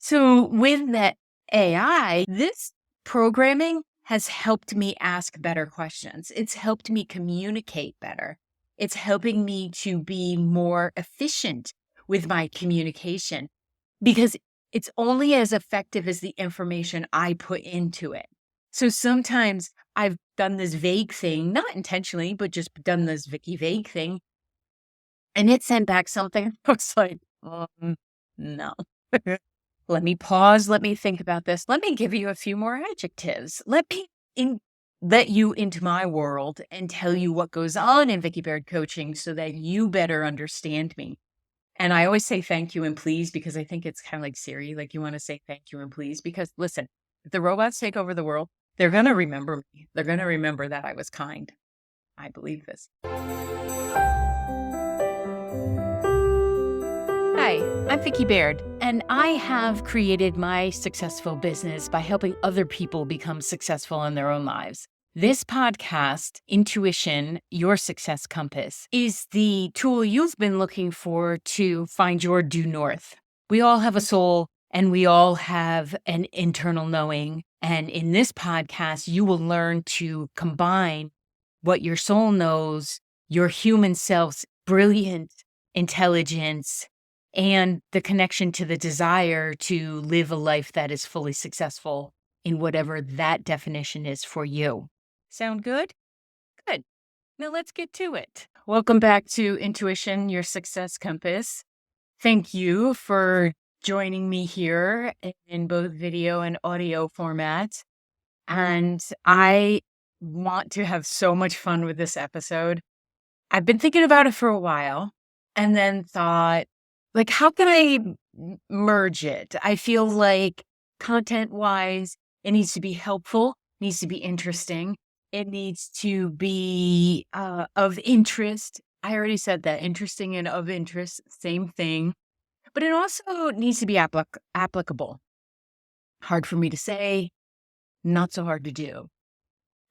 So with that AI, this programming has helped me ask better questions. It's helped me communicate better. It's helping me to be more efficient with my communication because it's only as effective as the information I put into it. So sometimes I've done this vague thing, not intentionally, but just done this Vicky vague thing, and it sent back something. I was like, no. Let me pause. Let me think about this. Let me give you a few more adjectives. Let you into my world and tell you what goes on in Vicky Baird coaching so that you better understand me. And I always say thank you and please because I think it's kind of like Siri. Like you want to say thank you and please because listen, if the robots take over the world, they're going to remember me. They're going to remember that I was kind. I believe this. Hi, I'm Vicky Baird, and I have created my successful business by helping other people become successful in their own lives. This podcast, Intuition, Your Success Compass, is the tool you've been looking for to find your due north. We all have a soul and we all have an internal knowing. And in this podcast, you will learn to combine what your soul knows, your human self's brilliant intelligence, and the connection to the desire to live a life that is fully successful in whatever that definition is for you. Sound good? Good. Now let's get to it. Welcome back to Intuition, Your Success Compass. Thank you for joining me here in both video and audio format. And I want to have so much fun with this episode. I've been thinking about it for a while and then thought, like, how can I merge it? I feel like content-wise, it needs to be helpful, needs to be interesting. It needs to be of interest. I already said that, interesting and of interest, same thing. But it also needs to be applicable. Hard for me to say, not so hard to do.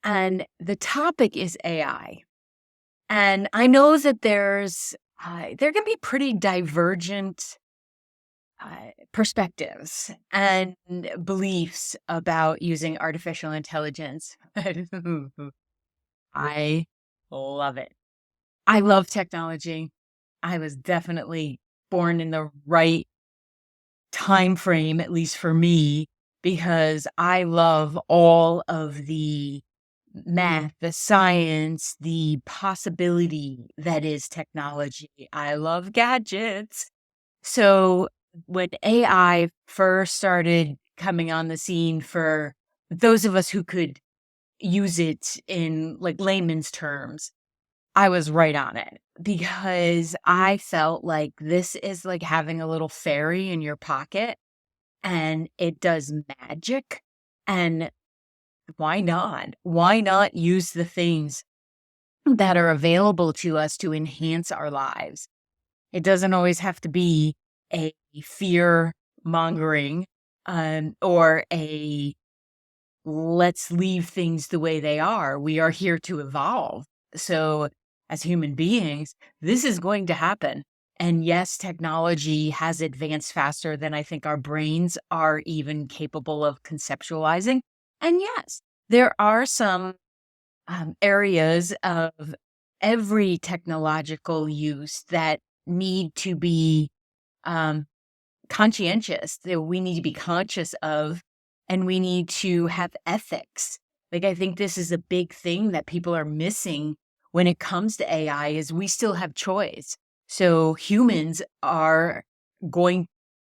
And the topic is AI. And I know that there can be pretty divergent perspectives and beliefs about using artificial intelligence. I love it. I love technology. I was definitely born in the right time frame, at least for me, because I love all of the math, the science, the possibility that is technology. I love gadgets. So when AI first started coming on the scene for those of us who could use it in like layman's terms, I was right on it because I felt like this is like having a little fairy in your pocket and it does magic. And why not? Why not use the things that are available to us to enhance our lives? It doesn't always have to be a fear mongering or a let's leave things the way they are. We are here to evolve. So, as human beings, this is going to happen. And yes, technology has advanced faster than I think our brains are even capable of conceptualizing. And yes, there are some areas of every technological use that need to be conscientious, that we need to be conscious of, and we need to have ethics. Like, I think this is a big thing that people are missing when it comes to AI is we still have choice. So humans are going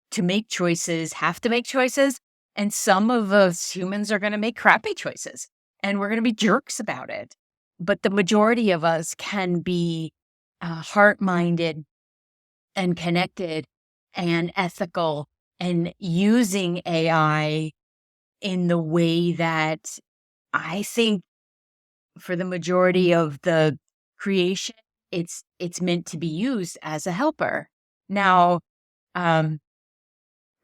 to make choices, have to make choices, and some of us humans are going to make crappy choices, and we're going to be jerks about it. But the majority of us can be heart-minded and connected and ethical and using AI in the way that I think for the majority of the creation, it's meant to be used as a helper. Now,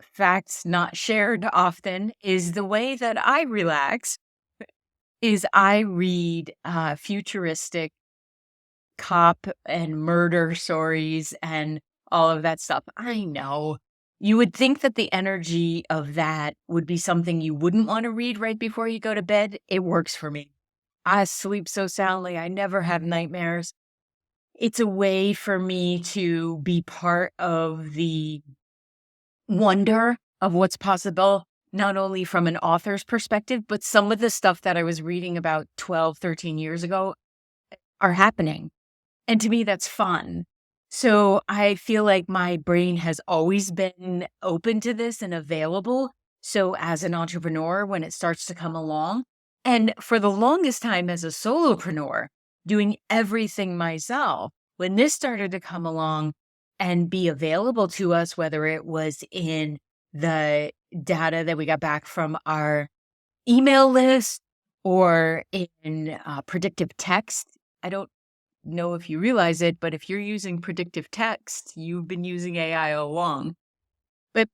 facts not shared often is the way that I relax is I read futuristic cop and murder stories and all of that stuff. I know You would think that the energy of that would be something you wouldn't want to read right before you go to bed. It works for me. I sleep so soundly. I never have nightmares. It's a way for me to be part of the wonder of what's possible, not only from an author's perspective, but some of the stuff that I was reading about 12, 13 years ago are happening. And to me, that's fun. So I feel like my brain has always been open to this and available. So as an entrepreneur, when it starts to come along, and for the longest time as a solopreneur, doing everything myself, when this started to come along and be available to us, whether it was in the data that we got back from our email list or in predictive text, I don't know if you realize it, but if you're using predictive text, you've been using AI all along. But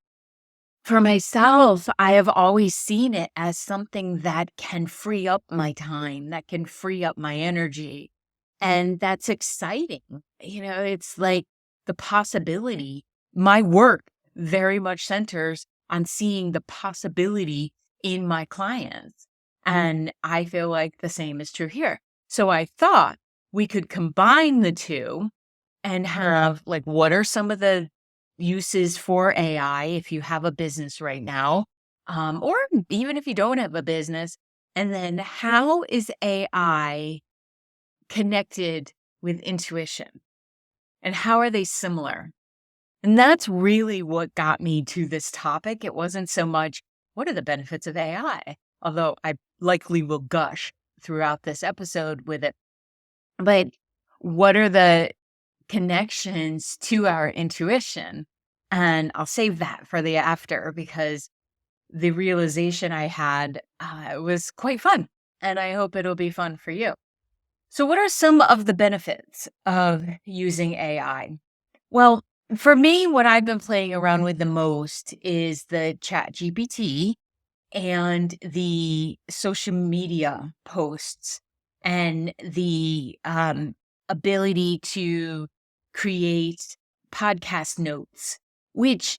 for myself, I have always seen it as something that can free up my time, that can free up my energy. And that's exciting. It's like the possibility. My work very much centers on seeing the possibility in my clients. And I feel like the same is true here. So I thought we could combine the two and have like, what are some of the uses for AI if you have a business right now, or even if you don't have a business, and then how is AI connected with intuition and how are they similar? And that's really what got me to this topic. It wasn't so much what are the benefits of AI, although I likely will gush throughout this episode with it, but what are the connections to our intuition? And I'll save that for the after because the realization I had was quite fun, and I hope it'll be fun for you. So, what are some of the benefits of using AI? Well, for me, what I've been playing around with the most is the ChapGPT and the social media posts and the ability to create podcast notes, which,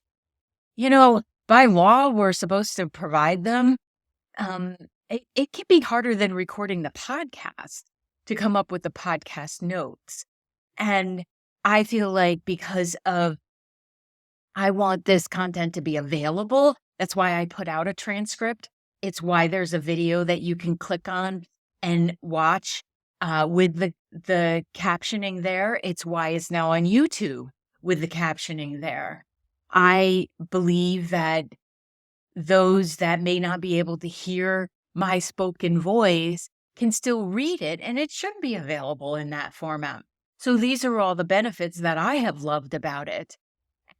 by law, we're supposed to provide them. It can be harder than recording the podcast to come up with the podcast notes. And I feel like because of I want this content to be available, that's why I put out a transcript. It's why there's a video that you can click on and watch with the captioning there. It's why it's now on YouTube with the captioning there. I believe that those that may not be able to hear my spoken voice can still read it, and it should be available in that format. So these are all the benefits that I have loved about it.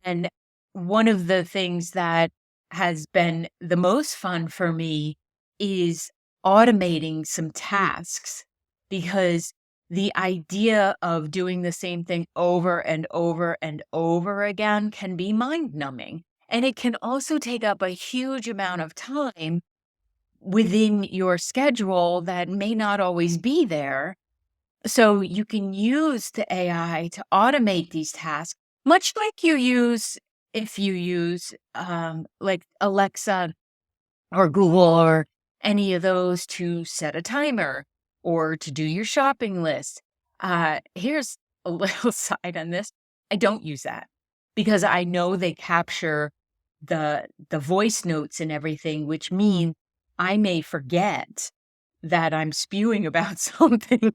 And one of the things that has been the most fun for me is automating some tasks, because the idea of doing the same thing over and over and over again can be mind numbing. And it can also take up a huge amount of time within your schedule that may not always be there. So you can use the AI to automate these tasks, much like you use if you use like Alexa or Google or any of those to set a timer or to do your shopping list. Here's a little side on this. I don't use that because I know they capture the voice notes and everything, which means I may forget that I'm spewing about something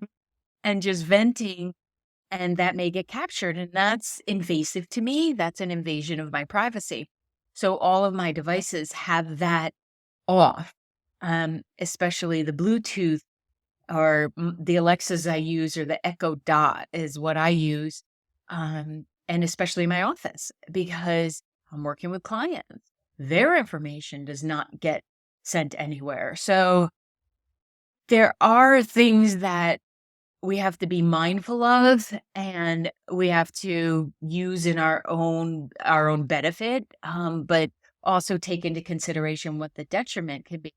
and just venting, and that may get captured. And that's invasive to me. That's an invasion of my privacy. So all of my devices have that off, especially the Bluetooth or the Alexas I use, or the Echo Dot is what I use. And especially my office, because I'm working with clients. Their information does not get sent anywhere. So there are things that we have to be mindful of, and we have to use in our own benefit, but also take into consideration what the detriment could be.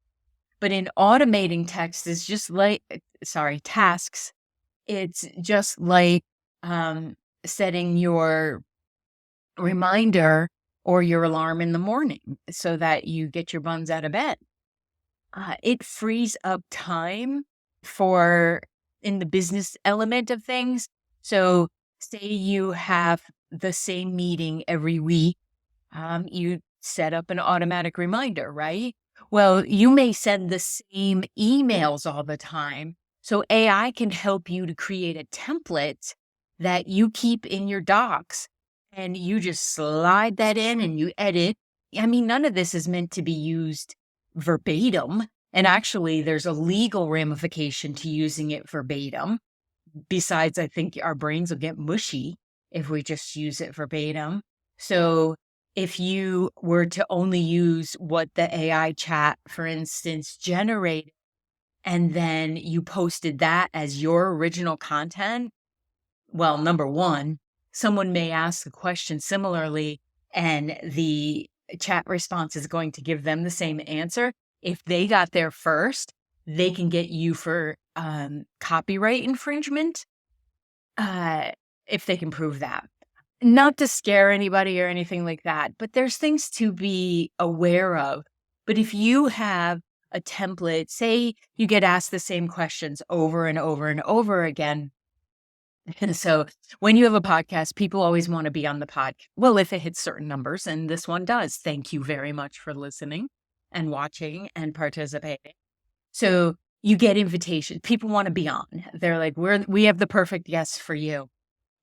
But in automating text is just like tasks. It's just like setting your reminder or your alarm in the morning so that you get your buns out of bed. It frees up time for in the business element of things. So, say you have the same meeting every week, you set up an automatic reminder, right? Well, you may send the same emails all the time. So, AI can help you to create a template that you keep in your docs and you just slide that in and you edit. I mean, none of this is meant to be used verbatim. And actually, there's a legal ramification to using it verbatim. Besides, I think our brains will get mushy if we just use it verbatim. So if you were to only use what the AI chat, for instance, generated, and then you posted that as your original content, well, number one, someone may ask a question similarly, and the chat response is going to give them the same answer. If they got there first, they can get you for copyright infringement if they can prove that. Not to scare anybody or anything like that, but there's things to be aware of. But if you have a template, say you get asked the same questions over and over and over again. And so when you have a podcast, people always want to be on the pod. Well, if it hits certain numbers, and this one does, thank you very much for listening and watching and participating. So you get invitations. People want to be on. They're like, we have the perfect guest for you.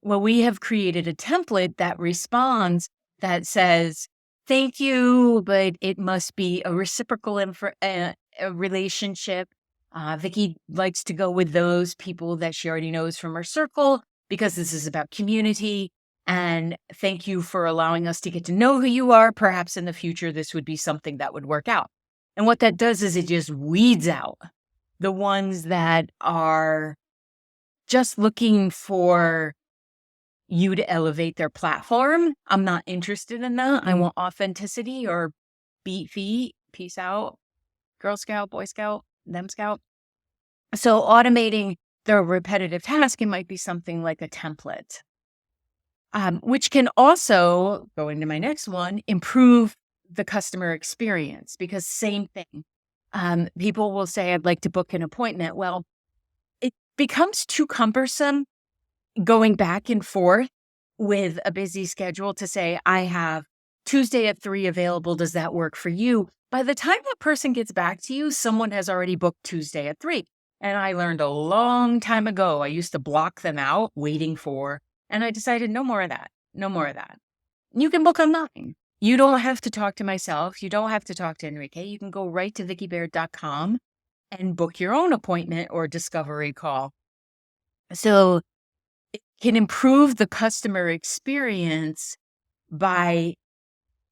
Well, we have created a template that responds that says, thank you, but it must be a reciprocal a relationship. Vicky likes to go with those people that she already knows from her circle because this is about community. And thank you for allowing us to get to know who you are. Perhaps in the future, this would be something that would work out. And what that does is it just weeds out the ones that are just looking for you to elevate their platform. I'm not interested in that. I want authenticity or beat feet. Peace out. Girl Scout, Boy Scout, them Scout. So automating the repetitive task, it might be something like a template, which can also, going to my next one, improve the customer experience because same thing. People will say, I'd like to book an appointment. Well, it becomes too cumbersome going back and forth with a busy schedule to say, I have Tuesday at 3 available. Does that work for you? By the time that person gets back to you, someone has already booked Tuesday at 3. And I learned a long time ago, I used to block them out waiting for, and I decided no more of that. No more of that. You can book online. You don't have to talk to myself. You don't have to talk to Enrique. You can go right to vickybaird.com and book your own appointment or discovery call. So it can improve the customer experience by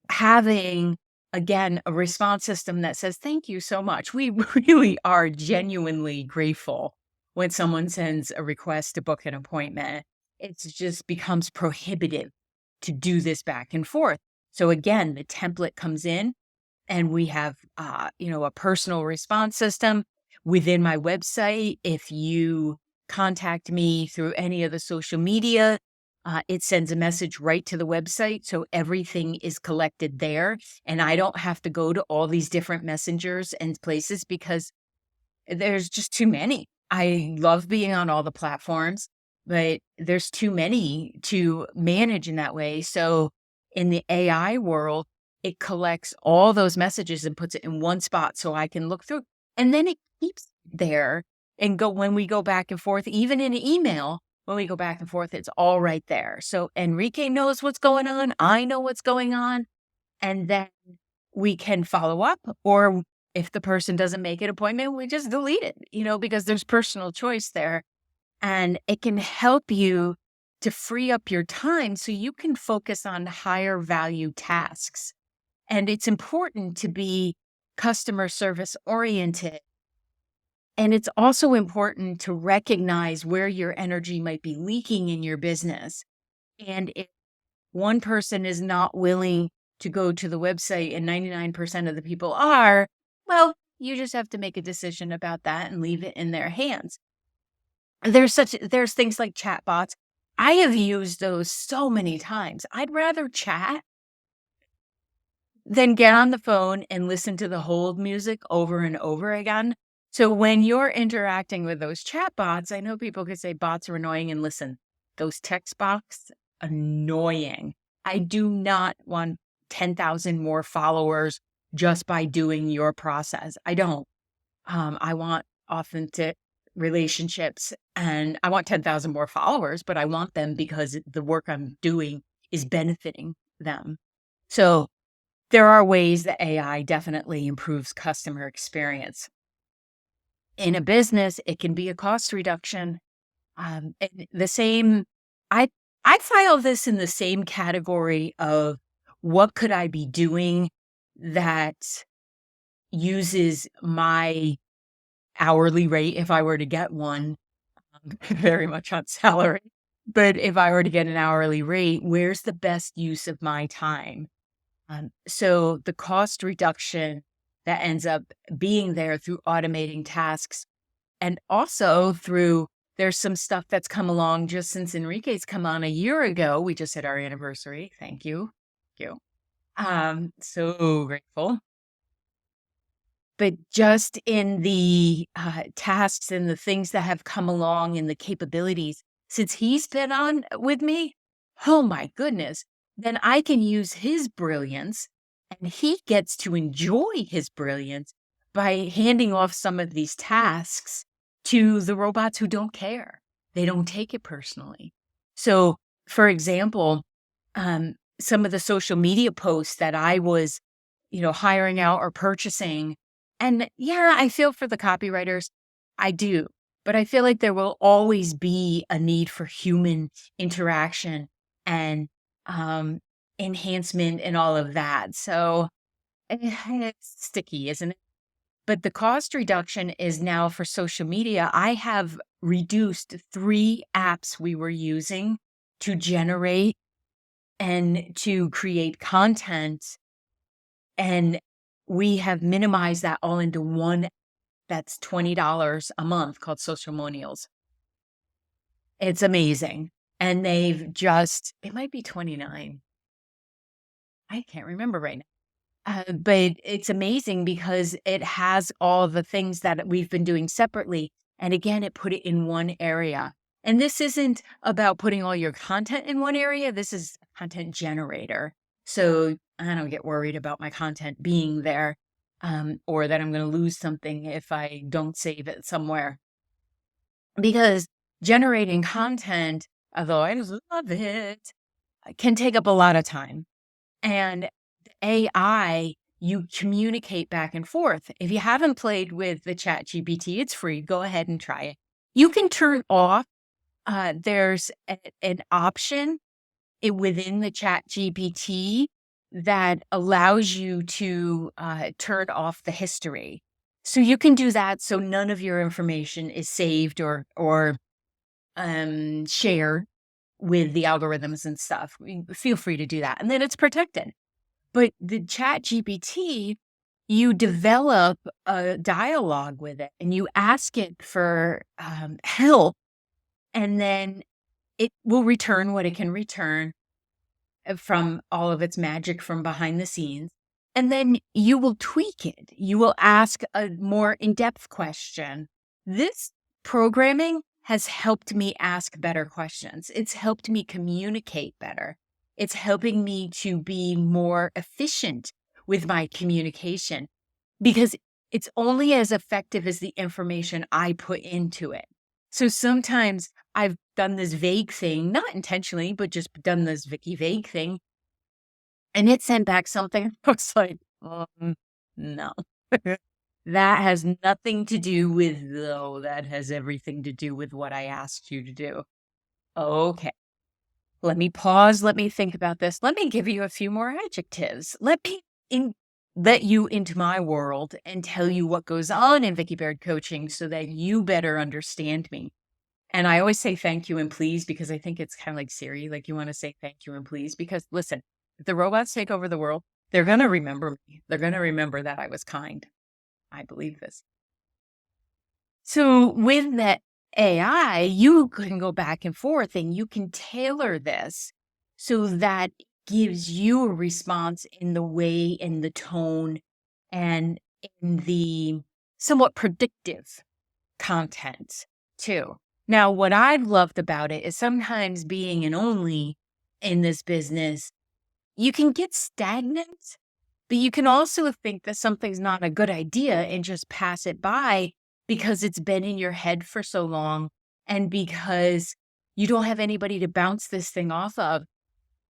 having, again, a response system that says, thank you so much. We really are genuinely grateful when someone sends a request to book an appointment. It just becomes prohibitive to do this back and forth. So again, the template comes in and we have, a personal response system within my website. If you contact me through any of the social media, it sends a message right to the website. So everything is collected there. And I don't have to go to all these different messengers and places because there's just too many. I love being on all the platforms, but there's too many to manage in that way. So in the AI world, it collects all those messages and puts it in one spot so I can look through. And then it keeps it there and when we go back and forth, even in email, when we go back and forth, it's all right there. So Enrique knows what's going on. I know what's going on. And then we can follow up, or if the person doesn't make an appointment, we just delete it, because there's personal choice there. And it can help you to free up your time so you can focus on higher value tasks. And it's important to be customer service oriented. And it's also important to recognize where your energy might be leaking in your business. And if one person is not willing to go to the website and 99% of the people are, well, you just have to make a decision about that and leave it in their hands. There's things like chatbots. I have used those so many times. I'd rather chat then get on the phone and listen to the hold music over and over again. So when you're interacting with those chat bots, I know people could say bots are annoying, and listen, those text bots, annoying. I do not want 10,000 more followers just by doing your process. I don't. I want authentic relationships, and I want 10,000 more followers, but I want them because the work I'm doing is benefiting them. So there are ways that AI definitely improves customer experience. In a business, it can be a cost reduction. And the same, I I file this in the same category of what could I be doing that uses my hourly rate if I were to get one, very much on salary. But if I were to get an hourly rate, where's the best use of my time? So the cost reduction that ends up being there through automating tasks, and also through there's some stuff that's come along just since Enrique's come on a year ago. We just hit our anniversary. Thank you. Thank you. So grateful. But just in the tasks and the things that have come along and the capabilities since he's been on with me, oh my goodness, then I can use his brilliance, and he gets to enjoy his brilliance by handing off some of these tasks to the robots who don't care. They don't take it personally. So, for example, some of the social media posts that I was, hiring out or purchasing, and yeah, I feel for the copywriters. I do. But I feel like there will always be a need for human interaction and um, enhancement and all of that. So it's sticky, isn't it? But the cost reduction is now for social media. I have reduced 3 apps we were using to generate and to create content. And we have minimized that all into one that's $20 a month called Socialmonials. It's amazing. And it might be 29. I can't remember right now. But it's amazing because it has all the things that we've been doing separately. And again, it put it in one area. And this isn't about putting all your content in one area. This is a content generator. So I don't get worried about my content being there, or that I'm going to lose something if I don't save it somewhere. Because generating content, although I love it, can take up a lot of time. And AI, you communicate back and forth. If you haven't played with the ChapGPT, it's free. Go ahead and try it. You can turn off. There's an option within the ChapGPT that allows you to turn off the history. So you can do that so none of your information is saved or shared with the algorithms and stuff. Feel free to do that. And then it's protected. But the ChapGPT, you develop a dialogue with it and you ask it for help, and then it will return what it can return from all of its magic from behind the scenes. And then you will tweak it. You will ask a more in-depth question. This programming has helped me ask better questions. It's helped me communicate better. It's helping me to be more efficient with my communication because it's only as effective as the information I put into it. So sometimes I've done this vague thing, not intentionally, but just done this vague thing. And it sent back something. I was like, no. That has nothing to do with, though, that has everything to do with what I asked you to do. Okay. Let me pause. Let me think about this. Let me give you a few more adjectives. Let you into my world and tell you what goes on in Vicky Baird coaching so that you better understand me. And I always say thank you and please because I think it's kind of like Siri. Like you want to say thank you and please because listen, if the robots take over the world, they're going to remember me. They're going to remember that I was kind. I believe this. So with that AI, you can go back and forth and you can tailor this so that gives you a response in the way, in the tone, and in the somewhat predictive content too. Now, what I've loved about it is sometimes being an only in this business, you can get stagnant, but you can also think that something's not a good idea and just pass it by because it's been in your head for so long and because you don't have anybody to bounce this thing off of.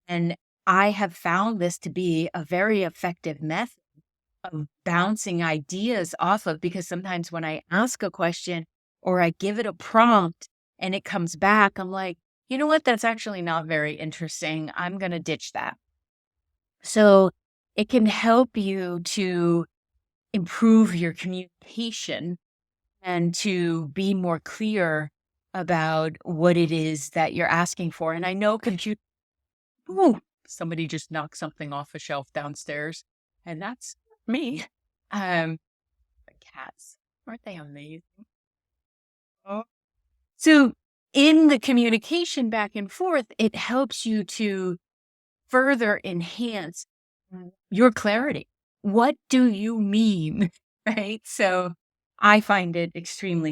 And I have found this to be a very effective method of bouncing ideas off of, because sometimes when I ask a question or I give it a prompt and it comes back, I'm like, you know what? That's actually not very interesting. I'm going to ditch that. So it can help you to improve your communication and to be more clear about what it is that you're asking for. And I know ooh, somebody just knocked something off a shelf downstairs, and that's me. The cats, aren't they amazing? Oh. So in the communication back and forth, it helps you to further enhance your clarity. What do you mean? Right? So I find it extremely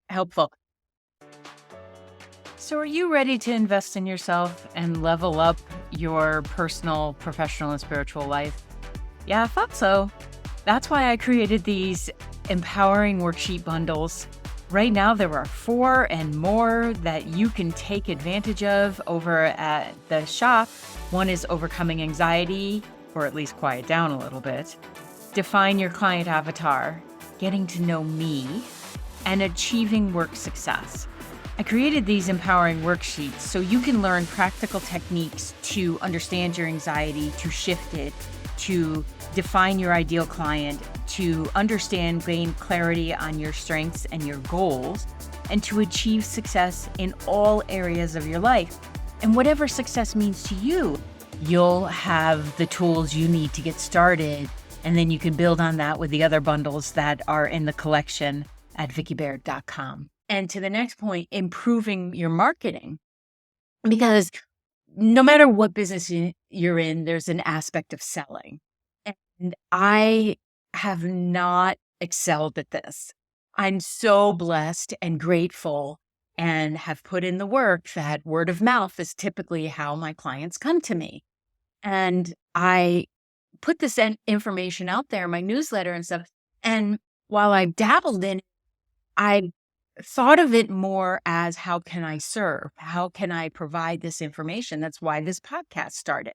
helpful. So are you ready to invest in yourself and level up your personal, professional, and spiritual life? Yeah, I thought so. That's why I created these empowering worksheet bundles. Right now, there are 4 and more that you can take advantage of over at the shop. One is overcoming anxiety, or at least quiet down a little bit, define your client avatar, getting to know me, and achieving work success. I created these empowering worksheets so you can learn practical techniques to understand your anxiety, to shift it, to define your ideal client, to understand, gain clarity on your strengths and your goals, and to achieve success in all areas of your life. And whatever success means to you, you'll have the tools you need to get started, and then you can build on that with the other bundles that are in the collection at vickibaird.com. And to the next point, improving your marketing. Because no matter what business you're in, there's an aspect of selling. And I have not excelled at this. I'm so blessed and grateful and have put in the work that word of mouth is typically how my clients come to me. And I put this information out there, my newsletter and stuff. And while I've dabbled in it, I thought of it more as, how can I serve? How can I provide this information? That's why this podcast started.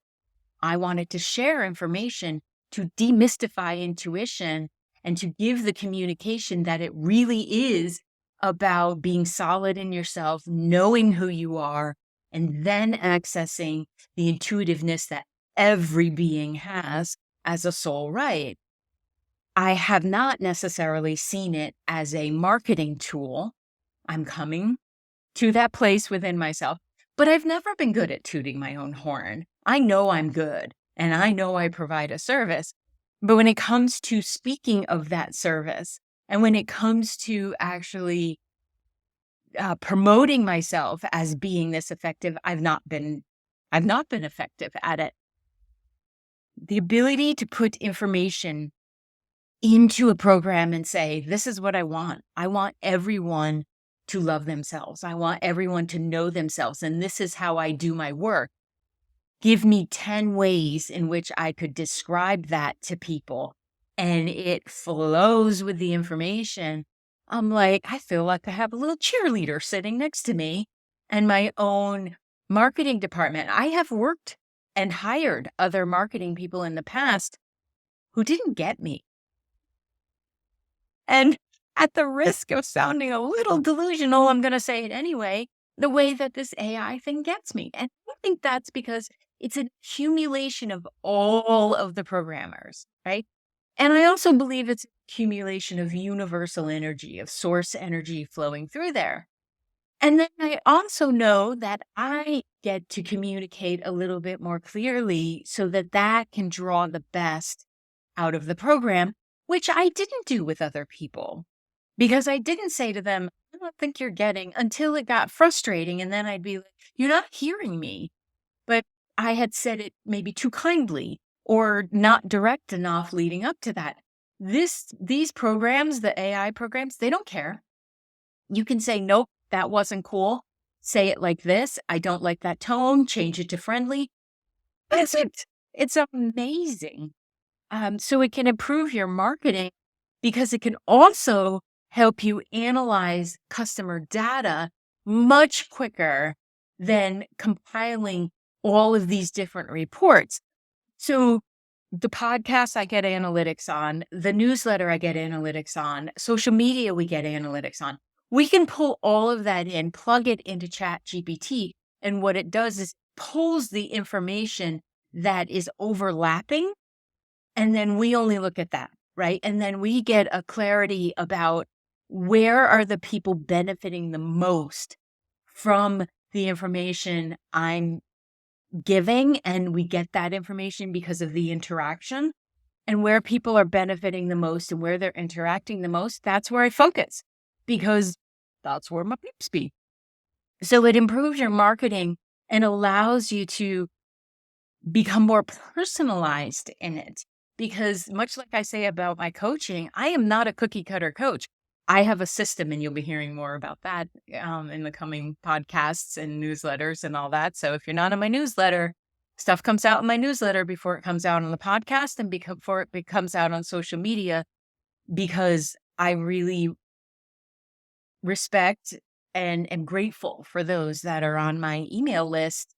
I wanted to share information to demystify intuition and to give the communication that it really is about being solid in yourself, knowing who you are, and then accessing the intuitiveness that every being has as a soul right. I have not necessarily seen it as a marketing tool. I'm coming to that place within myself, but I've never been good at tooting my own horn. I know I'm good and I know I provide a service, but when it comes to speaking of that service and when it comes to actually promoting myself as being this effective, I've not been effective at it. The ability to put information into a program and say, this is what I want. I want everyone to love themselves. I want everyone to know themselves. And this is how I do my work. Give me 10 ways in which I could describe that to people. And it flows with the information. I'm like, I feel like I have a little cheerleader sitting next to me and my own marketing department. I have worked and hired other marketing people in the past who didn't get me. And at the risk of sounding a little delusional, I'm going to say it anyway, the way that this AI thing gets me. And I think that's because it's an accumulation of all of the programmers, right? And I also believe it's an accumulation of universal energy, of source energy flowing through there. And then I also know that I get to communicate a little bit more clearly so that that can draw the best out of the program, which I didn't do with other people, because I didn't say to them, I don't think you're getting, until it got frustrating. And then I'd be like, you're not hearing me. But I had said it maybe too kindly or not direct enough leading up to that. These programs, the AI programs, they don't care. You can say, nope, that wasn't cool. Say it like this. I don't like that tone. Change it to friendly. That's it. It's amazing. So it can improve your marketing because it can also help you analyze customer data much quicker than compiling all of these different reports. So the podcast I get analytics on, the newsletter I get analytics on, social media we get analytics on. We can pull all of that in, plug it into ChapGPT, and what it does is pulls the information that is overlapping, and then we only look at that, right? And then we get a clarity about where are the people benefiting the most from the information I'm giving, and we get that information because of the interaction, and where people are benefiting the most and where they're interacting the most. That's where I focus because that's where my peeps be. So it improves your marketing and allows you to become more personalized in it. Because much like I say about my coaching, I am not a cookie cutter coach. I have a system, and you'll be hearing more about that in the coming podcasts and newsletters and all that. So if you're not in my newsletter, stuff comes out in my newsletter before it comes out on the podcast and before it comes out on social media, because I really respect and am grateful for those that are on my email list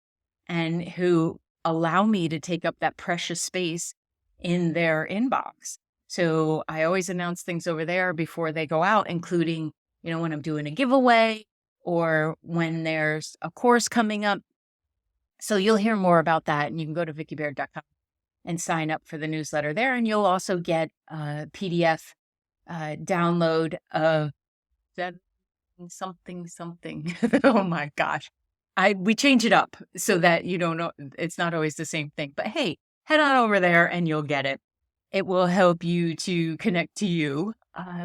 and who allow me to take up that precious space in their inbox. So I always announce things over there before they go out, including, when I'm doing a giveaway or when there's a course coming up. So you'll hear more about that, and you can go to vickibaird.com and sign up for the newsletter there. And you'll also get a PDF download of that something. Oh my gosh. We change it up so that you don't know, it's not always the same thing. But hey, head on over there and you'll get it. It will help you to connect to you,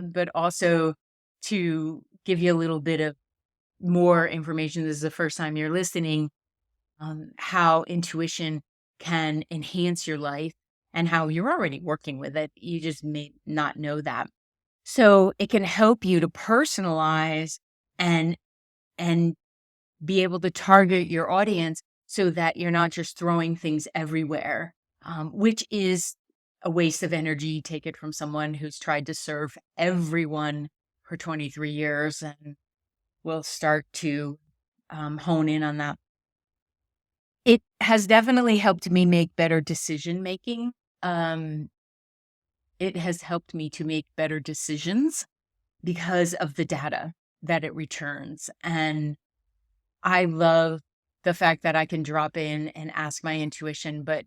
but also to give you a little bit of more information. This is the first time you're listening, how intuition can enhance your life and how you're already working with it. You just may not know that. So it can help you to personalize and be able to target your audience so that you're not just throwing things everywhere, which is a waste of energy. Take it from someone who's tried to serve everyone for 23 years and will start to hone in on that. It has definitely helped me make better decision making. It has helped me to make better decisions because of the data that it returns. And I love the fact that I can drop in and ask my intuition, but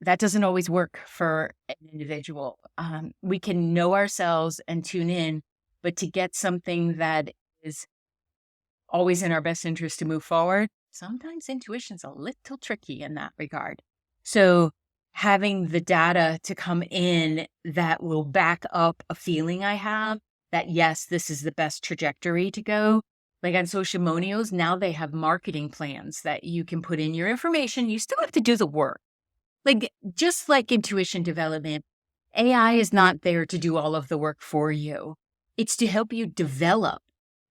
that doesn't always work for an individual. We can know ourselves and tune in, but to get something that is always in our best interest to move forward, sometimes intuition's a little tricky in that regard. So having the data to come in that will back up a feeling I have that, yes, this is the best trajectory to go. Like on Socialmonials, now they have marketing plans that you can put in your information. You still have to do the work. Like, just like intuition development, AI is not there to do all of the work for you. It's to help you develop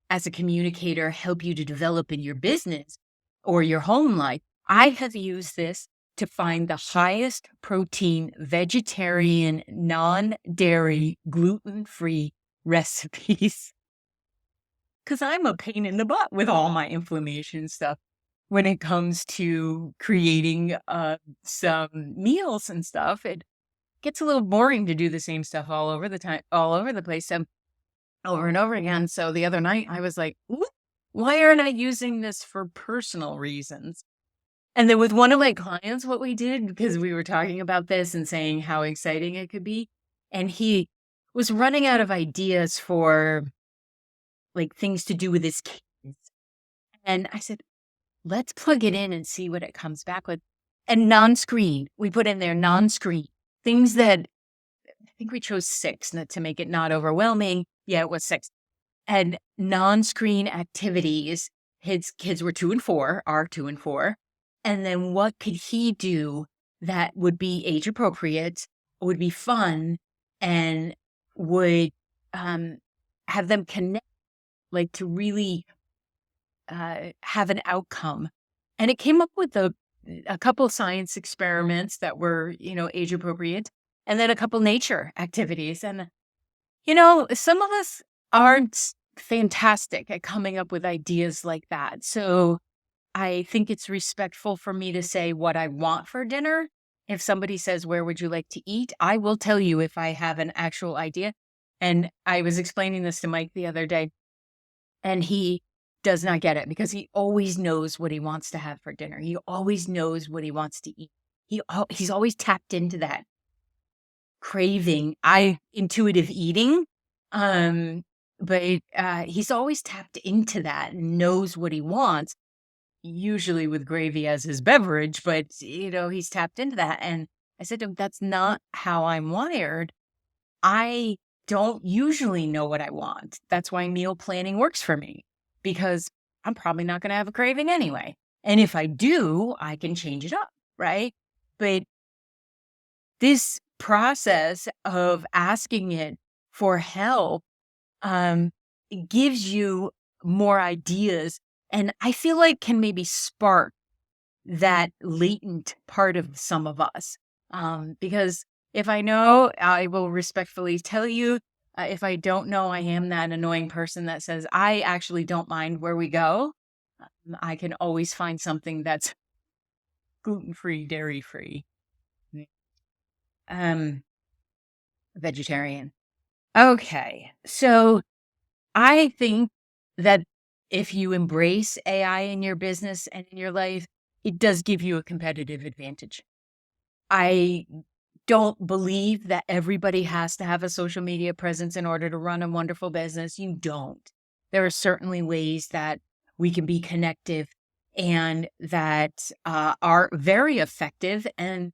as a communicator, help you to develop in your business or your home life. I have used this to find the highest protein, vegetarian, non-dairy, gluten-free recipes. Because I'm a pain in the butt with all my inflammation stuff when it comes to creating some meals and stuff. It gets a little boring to do the same stuff all over the place, over and over again. So the other night I was like, why aren't I using this for personal reasons? And then with one of my clients, what we did, because we were talking about this and saying how exciting it could be, and he was running out of ideas for like things to do with his kids. And I said, let's plug it in and see what it comes back with. And non-screen, we put in there non-screen, things that I think we chose 6 to make it not overwhelming. Yeah, it was 6. And non-screen activities. His kids were 2 and 4, are 2 and 4. And then what could he do that would be age appropriate, would be fun, and would have them connect, like to really have an outcome. And it came up with a couple science experiments that were, age appropriate, and then a couple nature activities. And, some of us aren't fantastic at coming up with ideas like that. So I think it's respectful for me to say what I want for dinner. If somebody says, "Where would you like to eat?" I will tell you if I have an actual idea. And I was explaining this to Mike the other day, and he does not get it because he always knows what he wants to have for dinner. He always knows what he wants to eat. He's always tapped into that craving, intuitive eating. But he's always tapped into that and knows what he wants, usually with gravy as his beverage, but he's tapped into that. And I said to him, that's not how I'm wired. I don't usually know what I want. That's why meal planning works for me, because I'm probably not going to have a craving anyway. And if I do, I can change it up, right? But this process of asking it for help it gives you more ideas, and I feel like can maybe spark that latent part of some of us. Because if I know, I will respectfully tell you. If I don't know, I am that annoying person that says, I actually don't mind where we go. I can always find something that's gluten-free, dairy-free, vegetarian. Okay. So I think that if you embrace AI in your business and in your life, it does give you a competitive advantage. I don't believe that everybody has to have a social media presence in order to run a wonderful business. You don't. There are certainly ways that we can be connective and that are very effective, and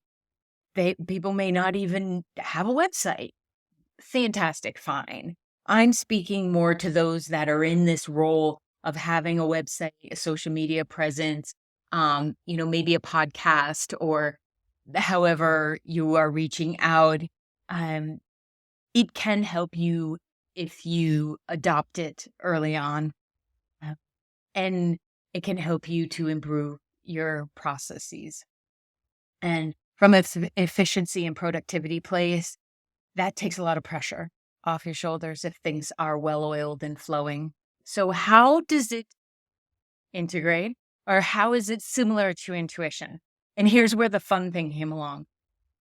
people may not even have a website. Fantastic, fine. I'm speaking more to those that are in this role of having a website, a social media presence, maybe a podcast, or however you are reaching out. Um, it can help you if you adopt it early on, uh, and it can help you to improve your processes. And from an efficiency and productivity place, that takes a lot of pressure off your shoulders if things are well oiled and flowing. So, how does it integrate, or how is it similar to intuition? And here's where the fun thing came along.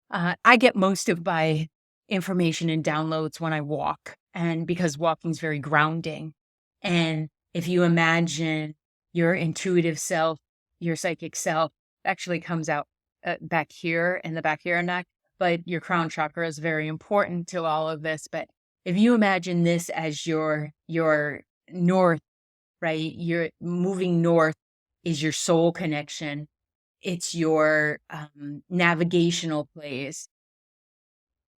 I get most of my information and downloads when I walk, and because walking is very grounding. And if you imagine your intuitive self, your psychic self actually comes out back here in the back of your neck, but your crown chakra is very important to all of this. But if you imagine this as your north, right? You're moving north is your soul connection. It's your navigational place.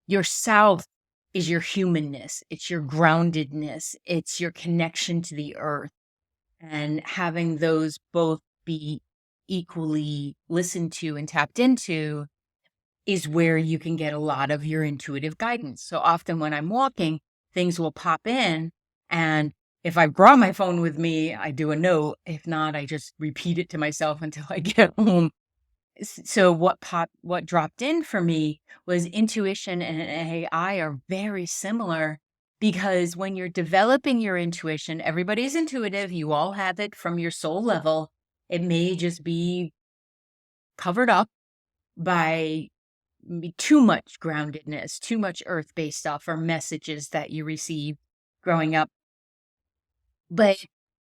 Your south is your humanness. It's your groundedness. It's your connection to the earth. And having those both be equally listened to and tapped into is where you can get a lot of your intuitive guidance. So often when I'm walking, things will pop in, and if I brought my phone with me, I do a note. If not, I just repeat it to myself until I get home. So what dropped in for me was intuition and AI are very similar, because when you're developing your intuition, everybody's intuitive. You all have it from your soul level. It may just be covered up by too much groundedness, too much earth-based stuff or messages that you receive growing up. But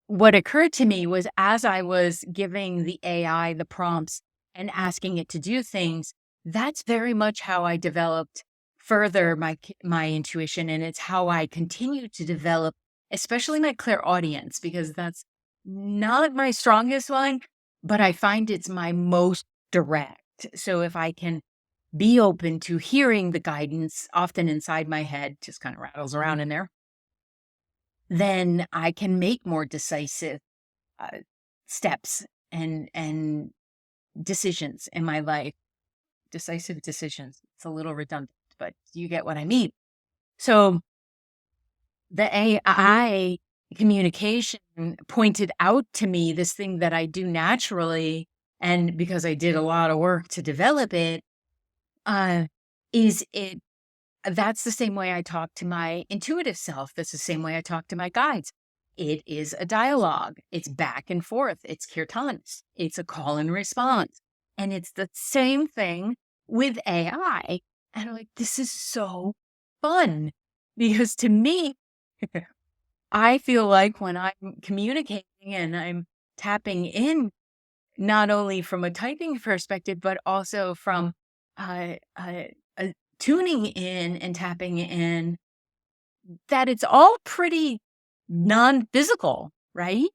what occurred to me was, as I was giving the AI the prompts and asking it to do things, that's very much how I developed further my intuition, and it's how I continue to develop, especially my clairaudience, because that's not my strongest one, but I find it's my most direct. So if I can be open to hearing the guidance, often inside my head, just kind of rattles around in there, then I can make more decisive uh, steps and decisions in my life, decisive decisions. It's a little redundant, but you get what I mean. So the AI communication pointed out to me this thing that I do naturally, and because I did a lot of work to develop it, uh, is it that's the same way I talk to my intuitive self. That's the same way I talk to my guides. It is a dialogue. It's back and forth. It's kirtanis. It's a call and response. And it's the same thing with AI. And I'm like, this is so fun. Because to me, I feel like when I'm communicating and I'm tapping in, not only from a typing perspective, but also from uh, uh, tuning in and tapping in, that it's all pretty non-physical, right?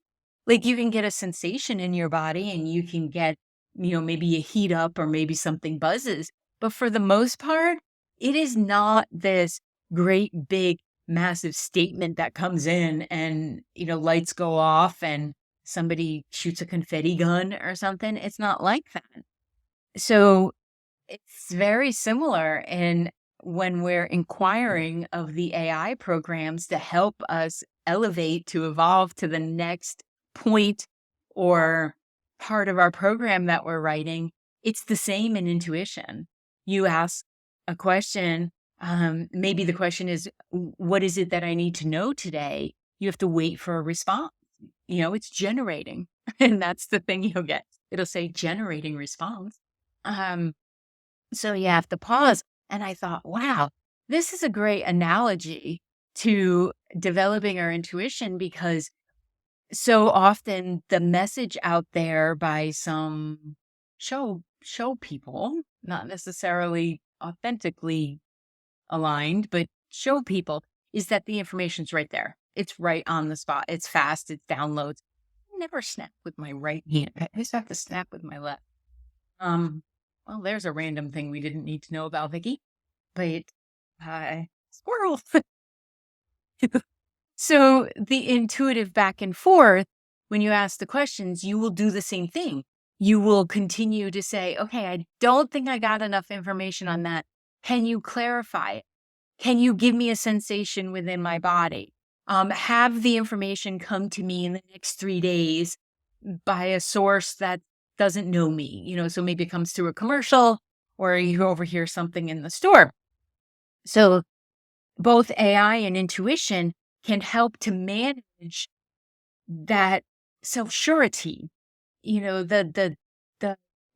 Like you can get a sensation in your body and you can get, maybe a heat up or maybe something buzzes. But for the most part, it is not this great, big, massive statement that comes in and, lights go off and somebody shoots a confetti gun or something. It's not like that. So it's very similar in when we're inquiring of the AI programs to help us elevate, to evolve to the next point or part of our program that we're writing. It's the same in intuition. You ask a question, maybe the question is, what is it that I need to know today? You have to wait for a response. It's generating. And that's the thing you'll get. It'll say generating response. So you have to pause. And I thought, wow, this is a great analogy to developing our intuition, because so often the message out there by some show people, not necessarily authentically aligned, but show people, is that the information's right there. It's right on the spot. It's fast. It downloads. I never snap with my right hand. I just have to snap with my left. Well, there's a random thing we didn't need to know about, Vicky. But squirrel. So the intuitive back and forth, when you ask the questions, you will do the same thing. You will continue to say, okay, I don't think I got enough information on that. Can you clarify it? Can you give me a sensation within my body? Have the information come to me in the next 3 days by a source that doesn't know me, so maybe it comes through a commercial or you overhear something in the store. So both AI and intuition can help to manage that self-surety, the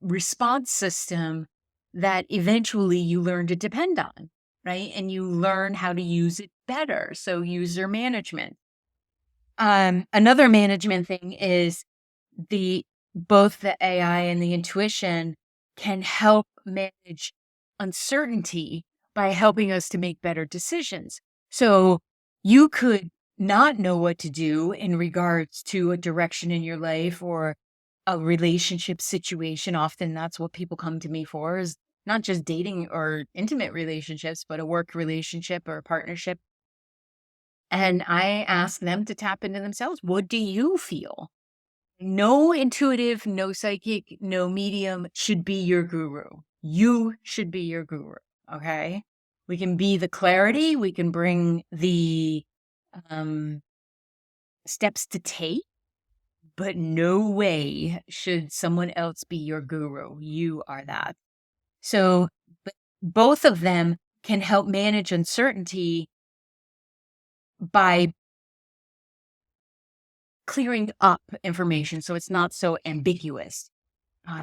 response system that eventually you learn to depend on, right? And you learn how to use it better. So user management. Another management thing is both the AI and the intuition can help manage uncertainty by helping us to make better decisions. So you could not know what to do in regards to a direction in your life or a relationship situation. Often that's what people come to me for, is not just dating or intimate relationships, but a work relationship or a partnership. And I ask them to tap into themselves. What do you feel? No intuitive, no psychic, no medium should be your guru. You should be your guru. Okay. We can be the clarity. We can bring the steps to take, but no way should someone else be your guru. You are that. So both of them can help manage uncertainty by clearing up information so it's not so ambiguous.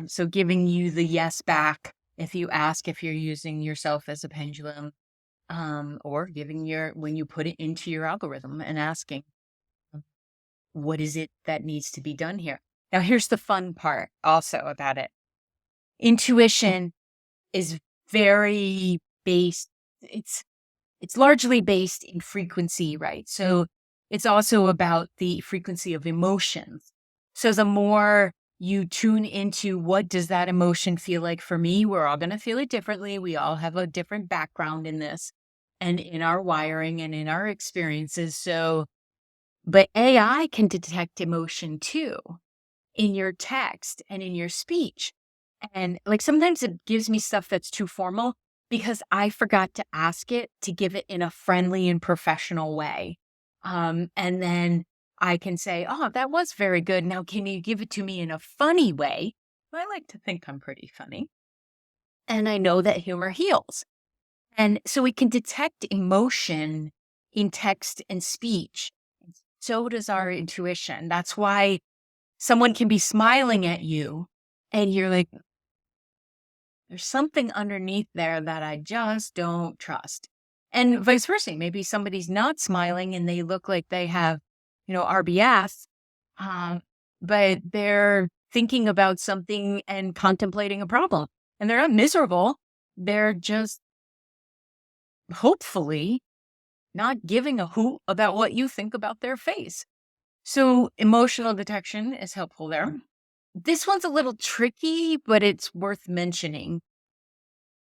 So giving you the yes back if you ask if you're using yourself as a pendulum, or when you put it into your algorithm and asking, what is it that needs to be done here? Now, here's the fun part also about it. Intuition is very based. It's largely based in frequency, right? So it's also about the frequency of emotions. So the more you tune into what does that emotion feel like for me, we're all going to feel it differently. We all have a different background in this and in our wiring and in our experiences. But AI can detect emotion too in your text and in your speech. And like sometimes it gives me stuff that's too formal because I forgot to ask it to give it in a friendly and professional way. And then I can say, oh, that was very good. Now, can you give it to me in a funny way? I like to think I'm pretty funny. And I know that humor heals. And so we can detect emotion in text and speech. So does our intuition. That's why someone can be smiling at you and you're like, there's something underneath there that I just don't trust. And vice versa. Maybe somebody's not smiling and they look like they have, RBS, um, but they're thinking about something and contemplating a problem. And they're not miserable. They're just hopefully not giving a hoot about what you think about their face. So emotional detection is helpful there. This one's a little tricky, but it's worth mentioning.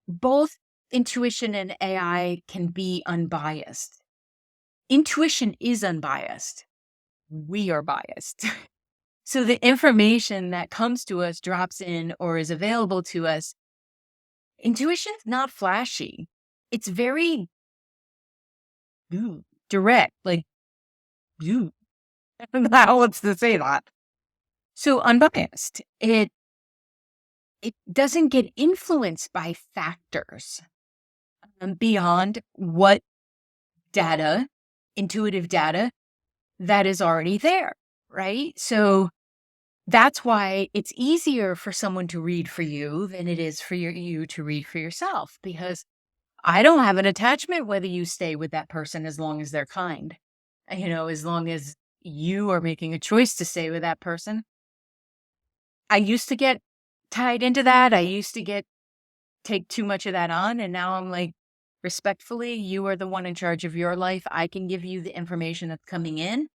Both intuition and AI can be unbiased. Intuition is unbiased. We are biased. So the information that comes to us, drops in, or is available to us, intuition's not flashy. It's very direct, like, how wants to say that. So unbiased. It doesn't get influenced by factors beyond what data, intuitive data that is already there, right? So that's why it's easier for someone to read for you than it is for you to read for yourself, because I don't have an attachment whether you stay with that person as long as they're kind. As long as you are making a choice to stay with that person. I used to get tied into that. I used to take too much of that on. And now I'm like, respectfully, you are the one in charge of your life. I can give you the information that's coming in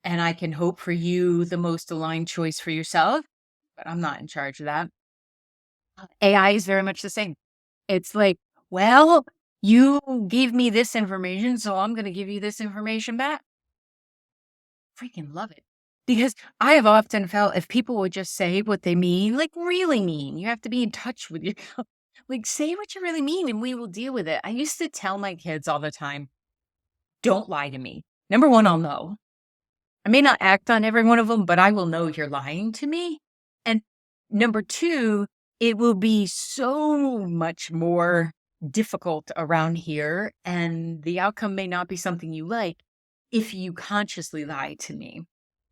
and I can hope for you the most aligned choice for yourself, but I'm not in charge of that. AI is very much the same. It's like, well, you gave me this information, so I'm going to give you this information back. Freaking love it. Because I have often felt if people would just say what they mean, like really mean, you have to be in touch with yourself. Like, say what you really mean and we will deal with it. I used to tell my kids all the time, don't lie to me. Number one, I'll know. I may not act on every one of them, but I will know you're lying to me. And number two, it will be so much more difficult around here. And the outcome may not be something you like if you consciously lie to me.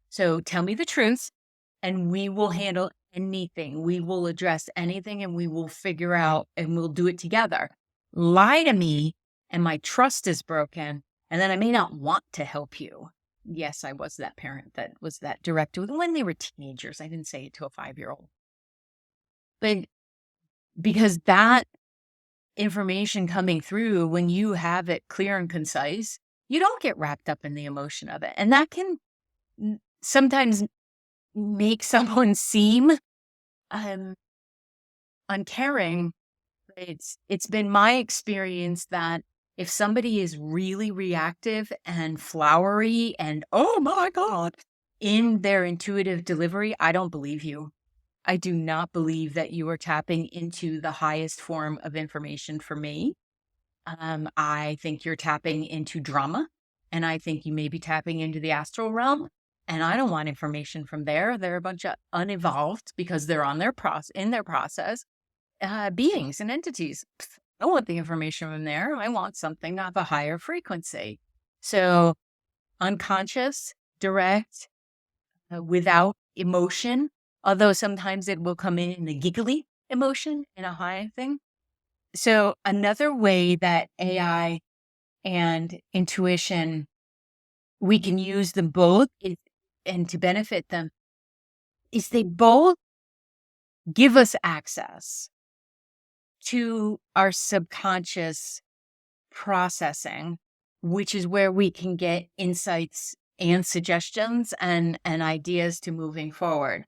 So tell me the truth and we will handle anything. We will address anything and we will figure out and we'll do it together. Lie to me and my trust is broken. And then I may not want to help you. Yes, I was that parent that was that direct when they were teenagers. I didn't say it to a 5-year-old. But because that information coming through, when you have it clear and concise, you don't get wrapped up in the emotion of it. And that can sometimes make someone seem uncaring. It's been my experience that if somebody is really reactive and flowery and oh my God in their intuitive delivery, I don't believe you. I do not believe that you are tapping into the highest form of information for me. I think you're tapping into drama, and I think you may be tapping into the astral realm. And I don't want information from there. They're a bunch of unevolved because they're on in their process beings and entities. I don't want the information from there. I want something of a higher frequency. So unconscious, direct, without emotion, although sometimes it will come in a giggly emotion in a high thing. So another way that AI and intuition, we can use them both and to benefit them is they both give us access to our subconscious processing, which is where we can get insights and suggestions and ideas to moving forward.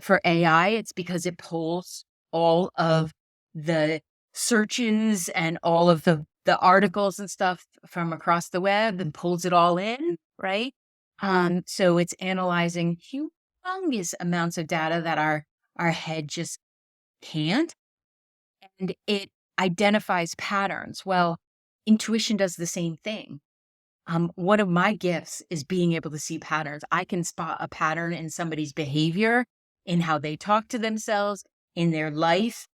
For AI, it's because it pulls all of the searches and all of the articles and stuff from across the web and pulls it all in, right? So it's analyzing humongous amounts of data that our head just can't. And it identifies patterns. Well, intuition does the same thing. One of my gifts is being able to see patterns. I can spot a pattern in somebody's behavior, in how they talk to themselves, in their life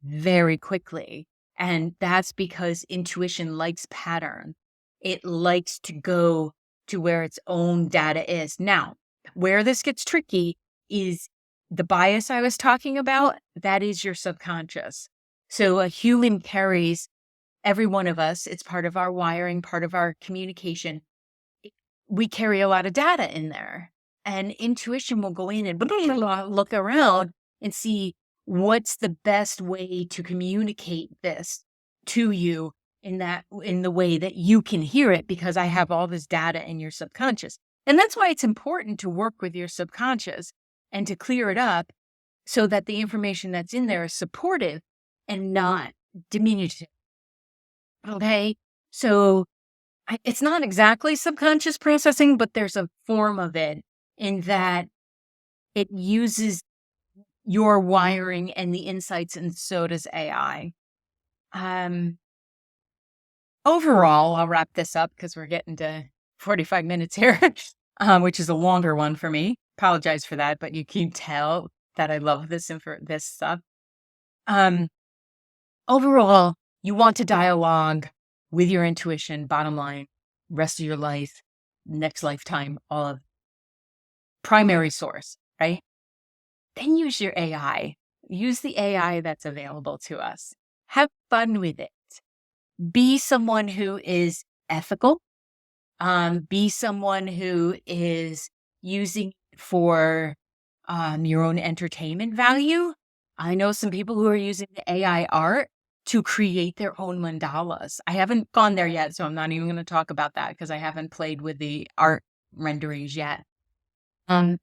very quickly. And that's because intuition likes pattern. It likes to go to where its own data is. Now, where this gets tricky is the bias I was talking about. That is your subconscious. So a human carries, every one of us, it's part of our wiring, part of our communication. We carry a lot of data in there, and intuition will go in and look around and see what's the best way to communicate this to you in the way that you can hear it, because I have all this data in your subconscious. And that's why it's important to work with your subconscious and to clear it up so that the information that's in there is supportive and not diminutive. Okay. So it's not exactly subconscious processing, but there's a form of it in that it uses your wiring and the insights, and so does AI. Overall, I'll wrap this up because we're getting to 45 minutes here, which is a longer one for me. Apologize for that, but you can tell that I love this stuff. Overall, you want to dialogue with your intuition, bottom line, rest of your life, next lifetime, all of primary source, right? Then use your AI. Use the AI that's available to us. Have fun with it. Be someone who is ethical. Be someone who is using it for your own entertainment value. I know some people who are using the AI art to create their own mandalas. I haven't gone there yet, so I'm not even going to talk about that because I haven't played with the art renderings yet. And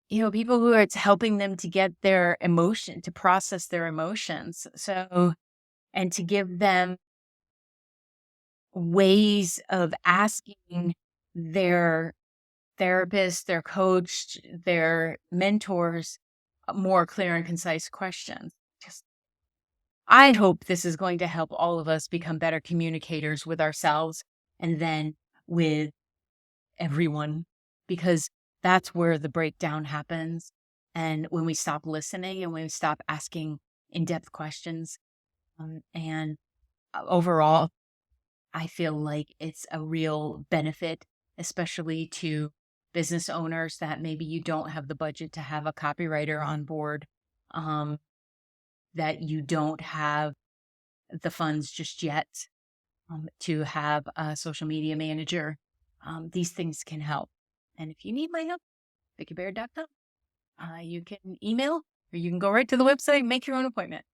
people who it's helping them to get their emotion, to process their emotions. So, and to give them ways of asking their therapist, their coach, their mentors more clear and concise questions. I hope this is going to help all of us become better communicators with ourselves and then with everyone, because that's where the breakdown happens. And when we stop listening and when we stop asking in-depth questions, and overall, I feel like it's a real benefit, especially to business owners that maybe you don't have the budget to have a copywriter on board, that you don't have the funds just yet to have a social media manager. These things can help. And if you need my help, VickyBaird.com. You can email or you can go right to the website, make your own appointment.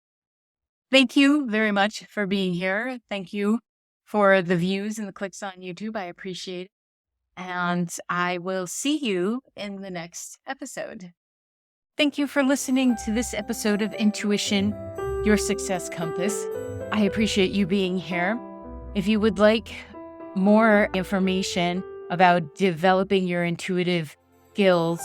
Thank you very much for being here. Thank you for the views and the clicks on YouTube. I appreciate it. And I will see you in the next episode. Thank you for listening to this episode of Intuition, Your Success Compass. I appreciate you being here. If you would like more information about developing your intuitive skills,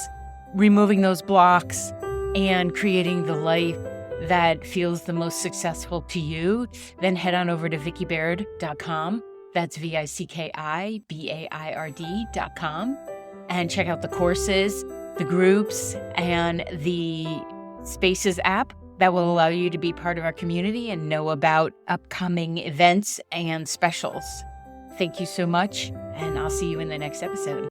removing those blocks, and creating the life that feels the most successful to you, then head on over to VickyBaird.com. That's VickyBaird.com. And check out the courses, the groups, and the Spaces app that will allow you to be part of our community and know about upcoming events and specials. Thank you so much, and I'll see you in the next episode.